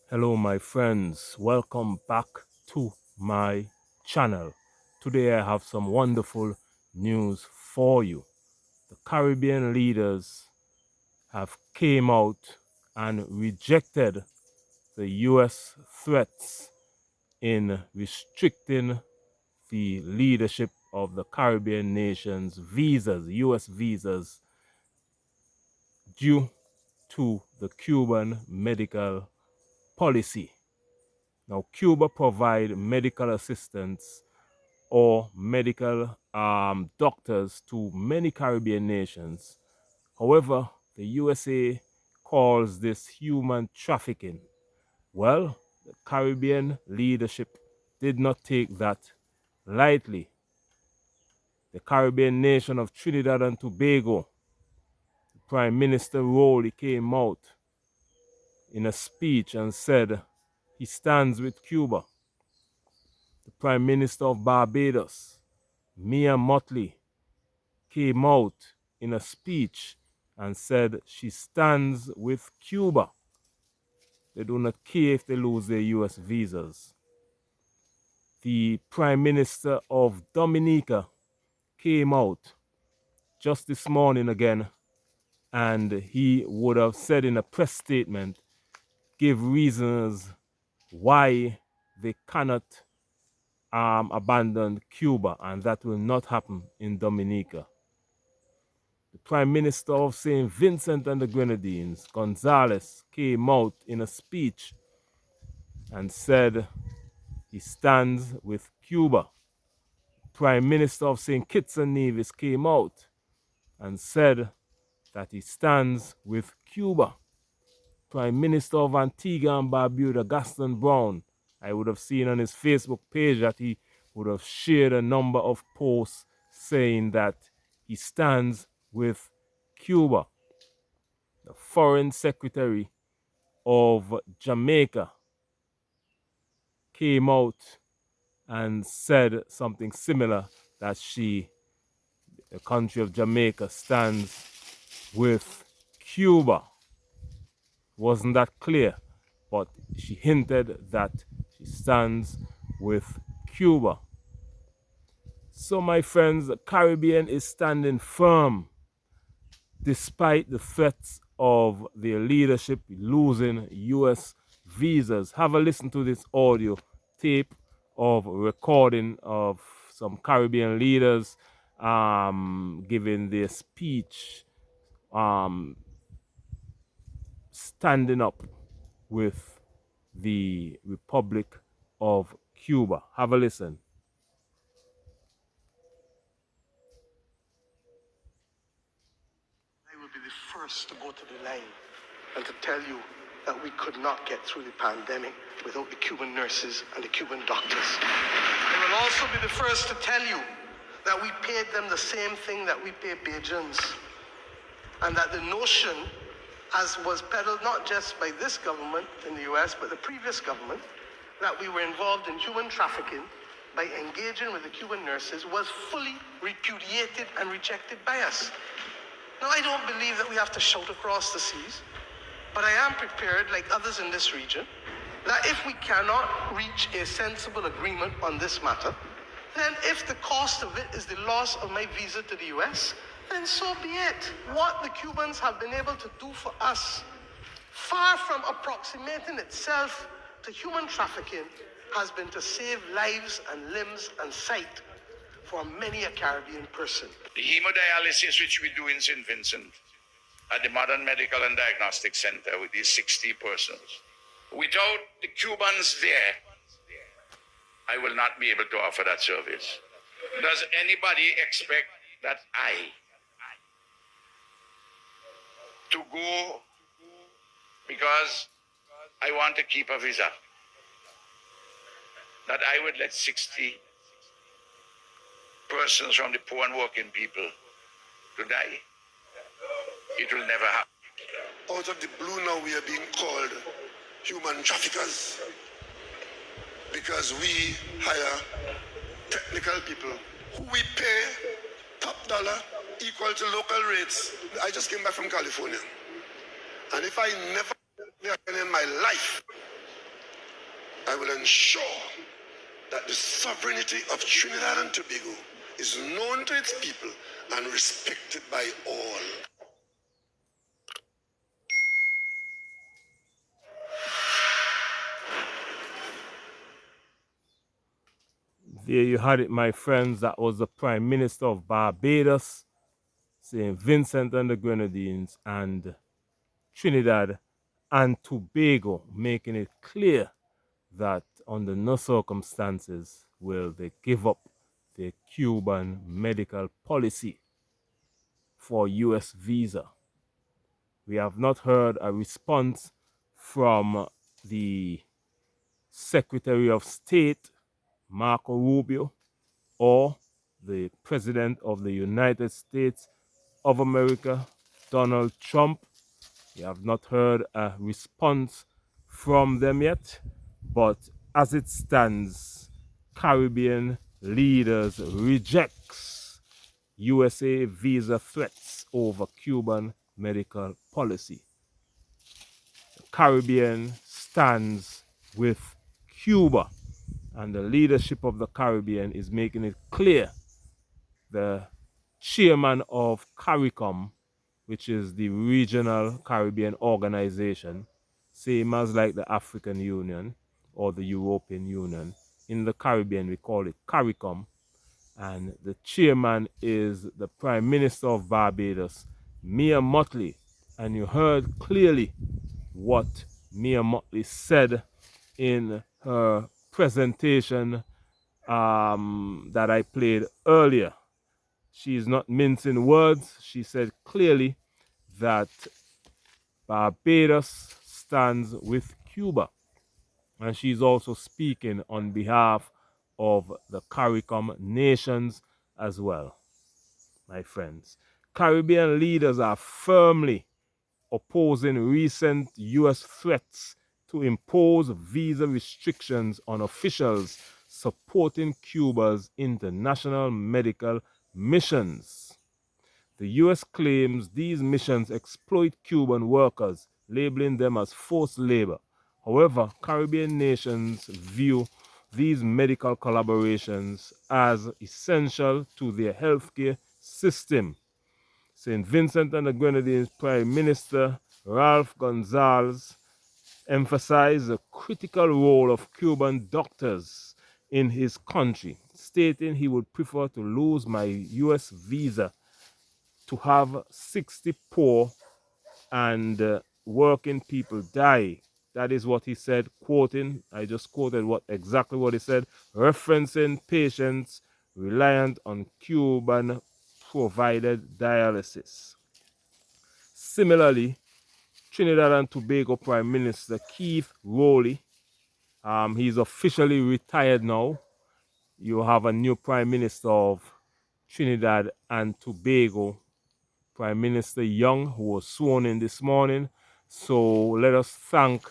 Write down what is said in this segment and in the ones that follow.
Hello my friends, welcome back to my channel. Today I have some wonderful news for you. The Caribbean leaders have came out and rejected the US threats in restricting the leadership of the Caribbean nations' visas, US visas, due to the Cuban medical policy. Now, Cuba provide medical assistance or medical doctors to many Caribbean nations. However, the USA calls this human trafficking. Well, the Caribbean leadership did not take that lightly. The Caribbean nation of Trinidad and Tobago, the Prime Minister Rowley came out in a speech and said he stands with Cuba. The Prime Minister of Barbados, Mia Mottley, came out in a speech and said she stands with Cuba. They do not care if they lose their US visas. The Prime Minister of Dominica came out just this morning again, and he would have said in a press statement, give reasons why they cannot abandon Cuba, and that will not happen in Dominica. The Prime Minister of St. Vincent and the Grenadines, Gonzales, came out in a speech and said he stands with Cuba. Prime Minister of St. Kitts and Nevis came out and said that he stands with Cuba. Prime Minister of Antigua and Barbuda, Gaston Brown, I would have seen on his Facebook page that he would have shared a number of posts saying that he stands with Cuba. The Foreign Secretary of Jamaica came out and said something similar, that the country of Jamaica, stands with Cuba. Wasn't that clear, but she hinted that she stands with Cuba. So my friends, the Caribbean is standing firm despite the threats of their leadership losing US visas. Have a listen to this audio tape of recording of some Caribbean leaders giving their speech, standing up with the Republic of Cuba. Have a listen. I will be the first to go to the line and to tell you that we could not get through the pandemic without the Cuban nurses and the Cuban doctors. I will also be the first to tell you that we paid them the same thing that we pay Bajans, and that the notion, as was peddled not just by this government in the US, but the previous government, that we were involved in human trafficking by engaging with the Cuban nurses, was fully repudiated and rejected by us. Now, I don't believe that we have to shout across the seas, but I am prepared, like others in this region, that if we cannot reach a sensible agreement on this matter, then if the cost of it is the loss of my visa to the US, then so be it. What the Cubans have been able to do for us, far from approximating itself to human trafficking, has been to save lives and limbs and sight for many a Caribbean person. The hemodialysis which we do in St. Vincent at the Modern Medical and Diagnostic Center with these 60 persons, without the Cubans there, I will not be able to offer that service. Does anybody expect that I to go because I want to keep a visa, that I would let 60 persons from the poor and working people to die? It will never happen. Out of the blue now we are being called human traffickers because we hire technical people who we pay top dollar equal to local rates. I just came back from California, and if I never in my life I will ensure that the sovereignty of Trinidad and Tobago is known to its people and respected by all. There you had it, my friends. That was the Prime Minister of Barbados, St. Vincent and the Grenadines, and Trinidad and Tobago, making it clear that under no circumstances will they give up their Cuban medical policy for US visa. We have not heard a response from the Secretary of State, Marco Rubio, or the President of the United States of America, Donald Trump. We have not heard a response from them yet, but as it stands, Caribbean leaders rejects USA visa threats over Cuban medical policy. The Caribbean stands with Cuba, and the leadership of the Caribbean is making it clear. The chairman of CARICOM, which is the regional Caribbean organization, same as like the African Union or the European Union. In the Caribbean, we call it CARICOM. And the chairman is the Prime Minister of Barbados, Mia Mottley. And you heard clearly what Mia Mottley said in her presentation that I played earlier. She is not mincing words. She said clearly that Barbados stands with Cuba. And she's also speaking on behalf of the CARICOM nations as well, my friends. Caribbean leaders are firmly opposing recent US threats to impose visa restrictions on officials supporting Cuba's international medical missions. The US claims these missions exploit Cuban workers, labeling them as forced labor. However, Caribbean nations view these medical collaborations as essential to their healthcare system. St. Vincent and the Grenadines Prime Minister Ralph Gonzalez emphasized the critical role of Cuban doctors in his country, stating he would prefer to lose my US visa to have 60 poor and working people die. That is what he said, quoting, I just quoted exactly what he said, referencing patients reliant on Cuban provided dialysis. Similarly, Trinidad and Tobago Prime Minister Keith Rowley, he's officially retired now. You have a new Prime Minister of Trinidad and Tobago, Prime Minister Young, who was sworn in this morning. So let us thank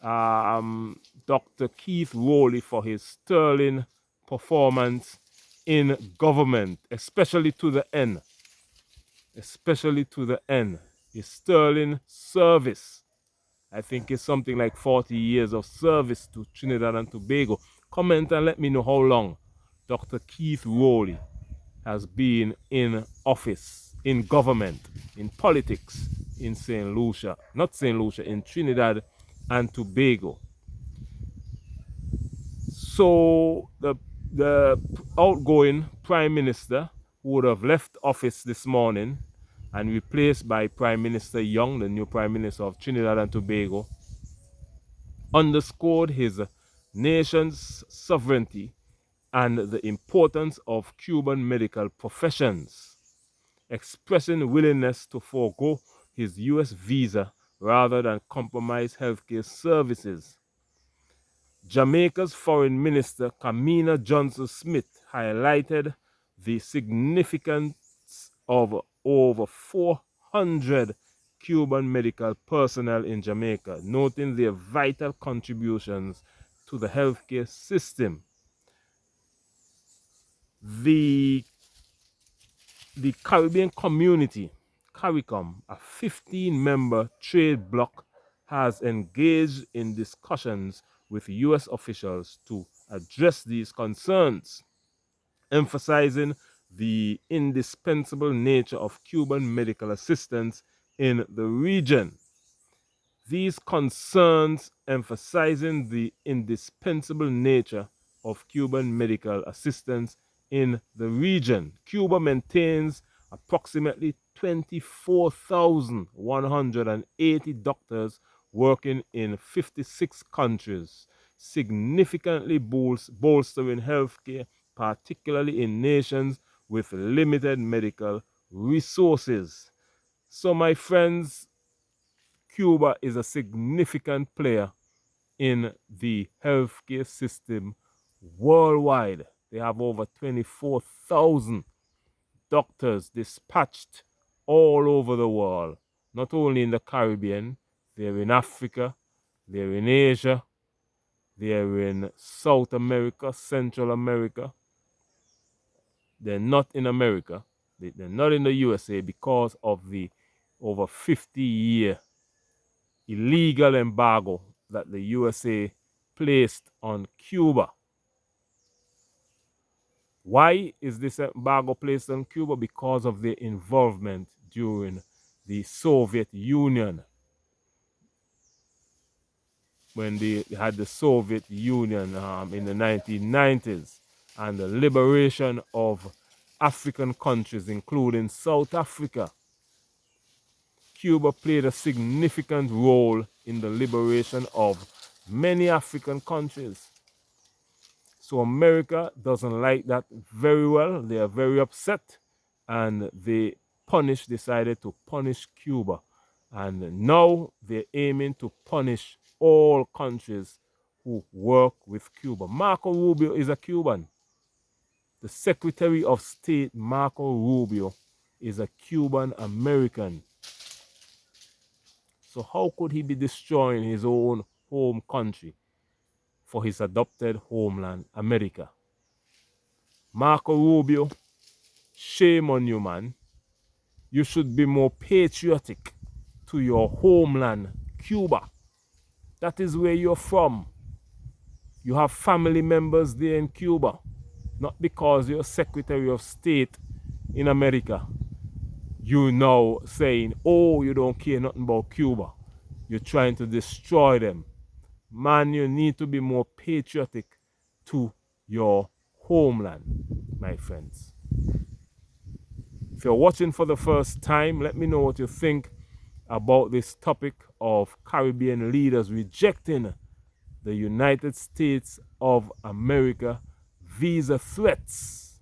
Dr. Keith Rowley for his sterling performance in government, especially to the end. Especially to the end. His sterling service. I think it's something like 40 years of service to Trinidad and Tobago. Comment and let me know how long Dr. Keith Rowley has been in office, in government, in politics in St. Lucia, not St. Lucia, in Trinidad and Tobago. So the outgoing Prime Minister would have left office this morning and replaced by Prime Minister Young, the new Prime Minister of Trinidad and Tobago, underscored his nation's sovereignty and the importance of Cuban medical professions, expressing willingness to forego his US visa rather than compromise healthcare services. Jamaica's Foreign Minister Kamina Johnson-Smith highlighted the significance of over 400 Cuban medical personnel in Jamaica, noting their vital contributions to the healthcare system. The Caribbean Community, CARICOM, a 15-member trade bloc, has engaged in discussions with U.S. officials to address these concerns, emphasizing the indispensable nature of Cuban medical assistance in the region. These concerns emphasizing the indispensable nature of Cuban medical assistance in the region. Cuba maintains approximately 24,180 doctors working in 56 countries, significantly bolstering healthcare, particularly in nations with limited medical resources. So, my friends, Cuba is a significant player in the healthcare system worldwide. They have over 24,000 doctors dispatched all over the world, not only in the Caribbean, they're in Africa, they're in Asia, they're in South America, Central America. They're not in America, they're not in the USA because of the over 50-year illegal embargo that the USA placed on Cuba. Why is this embargo placed on Cuba? Because of their involvement during the Soviet Union. When they had the Soviet Union in the 1990s, and the liberation of African countries, including South Africa. Cuba played a significant role in the liberation of many African countries. So America doesn't like that very well. They are very upset, and they decided to punish Cuba. And now they're aiming to punish all countries who work with Cuba. Marco Rubio is a Cuban. The Secretary of State, Marco Rubio, is a Cuban American. So how could he be destroying his own home country for his adopted homeland, America? Marco Rubio, shame on you, man. You should be more patriotic to your homeland, Cuba. That is where you're from. You have family members there in Cuba. Not because you're Secretary of State in America. You now saying, oh, you don't care nothing about Cuba. You're trying to destroy them. Man, you need to be more patriotic to your homeland, my friends. If you're watching for the first time, let me know what you think about this topic of Caribbean leaders rejecting the United States of America visa threats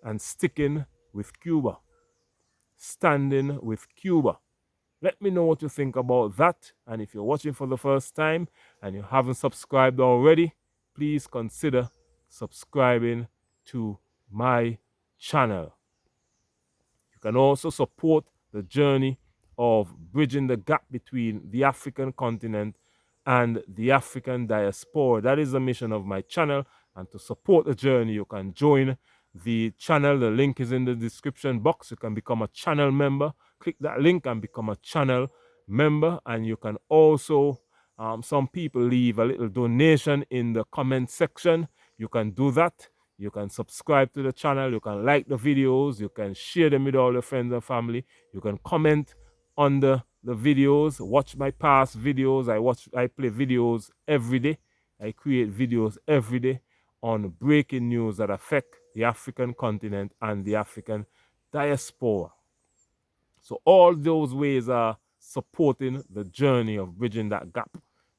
and sticking with Cuba, standing with Cuba. Let me know what you think about that. And if you're watching for the first time and you haven't subscribed already, please consider subscribing to my channel. You can also support the journey of bridging the gap between the African continent and the African diaspora. That is the mission of my channel. And to support the journey, you can join the channel. The link is in the description box. You can become a channel member. Click that link and become a channel member. And you can also, some people leave a little donation in the comment section. You can do that. You can subscribe to the channel. You can like the videos. You can share them with all your friends and family. You can comment under the videos. Watch my past videos. I play videos every day. I create videos every day on breaking news that affect the African continent and the African diaspora. So all those ways are supporting the journey of bridging that gap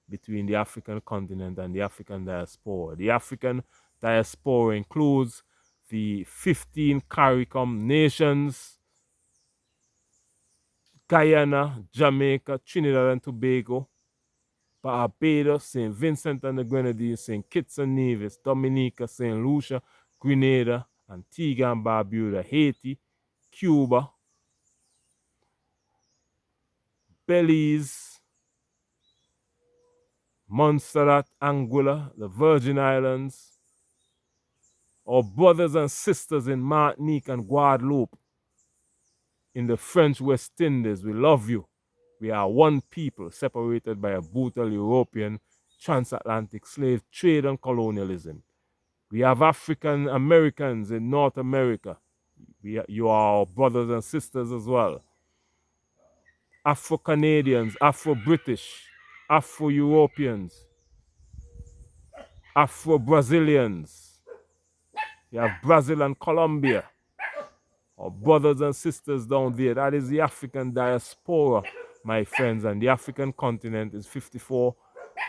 between the African continent and the African diaspora. The African diaspora includes the 15 CARICOM nations: Guyana, Jamaica, Trinidad and Tobago, Barbados, St. Vincent and the Grenadines, St. Kitts and Nevis, Dominica, St. Lucia, Grenada, Antigua and Barbuda, Haiti, Cuba, Belize, Montserrat, Anguilla, the Virgin Islands, our brothers and sisters in Martinique and Guadeloupe, in the French West Indies. We love you. We are one people separated by a brutal European transatlantic slave trade and colonialism. We have African Americans in North America. You are our brothers and sisters as well. Afro-Canadians, Afro-British, Afro-Europeans, Afro-Brazilians. You have Brazil and Colombia. Our brothers and sisters down there. That is the African diaspora, my friends. And the African continent is 54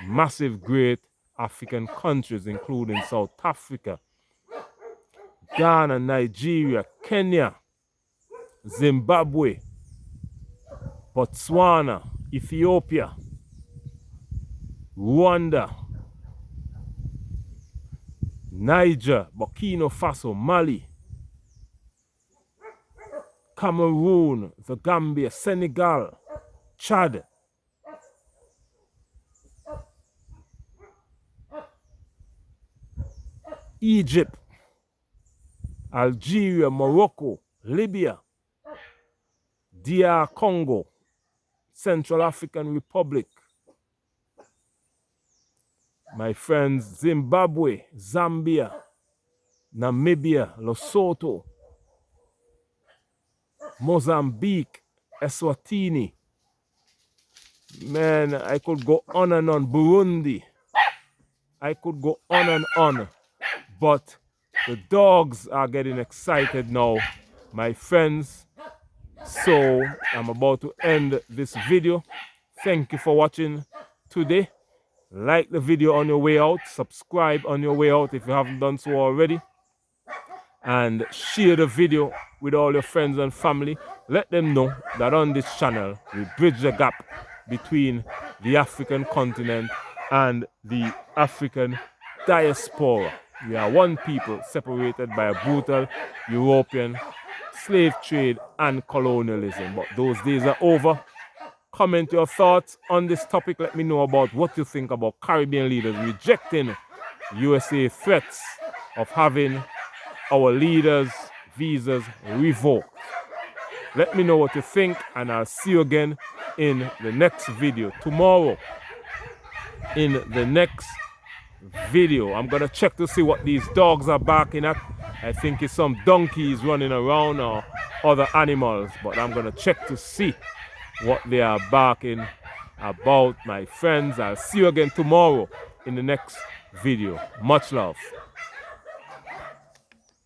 massive, great African countries, including South Africa, Ghana, Nigeria, Kenya, Zimbabwe, Botswana, Ethiopia, Rwanda, Niger, Burkina Faso, Mali, Cameroon, the Gambia, Senegal, Chad, Egypt, Algeria, Morocco, Libya, DR Congo, Central African Republic, my friends, Zimbabwe, Zambia, Namibia, Lesotho, Mozambique, Eswatini. Man, I could go on and on. Burundi. I could go on and on. But the dogs are getting excited now, my friends. So I'm about to end this video. Thank you for watching today. Like the video on your way out. Subscribe on your way out if you haven't done so already. And share the video with all your friends and family. Let them know that on this channel we bridge the gap between the African continent and the African diaspora. We are one people separated by a brutal European slave trade and colonialism. But those days are over. Comment your thoughts on this topic. Let me know about what you think about Caribbean leaders rejecting USA threats of having our leaders' visas revoked. Let me know what you think, and I'll see you again in the next video tomorrow. In the next video, I'm gonna check to see what these dogs are barking at. I think it's some donkeys running around or other animals, but I'm gonna check to see what they are barking about, my friends. I'll see you again tomorrow in the next video. Much love.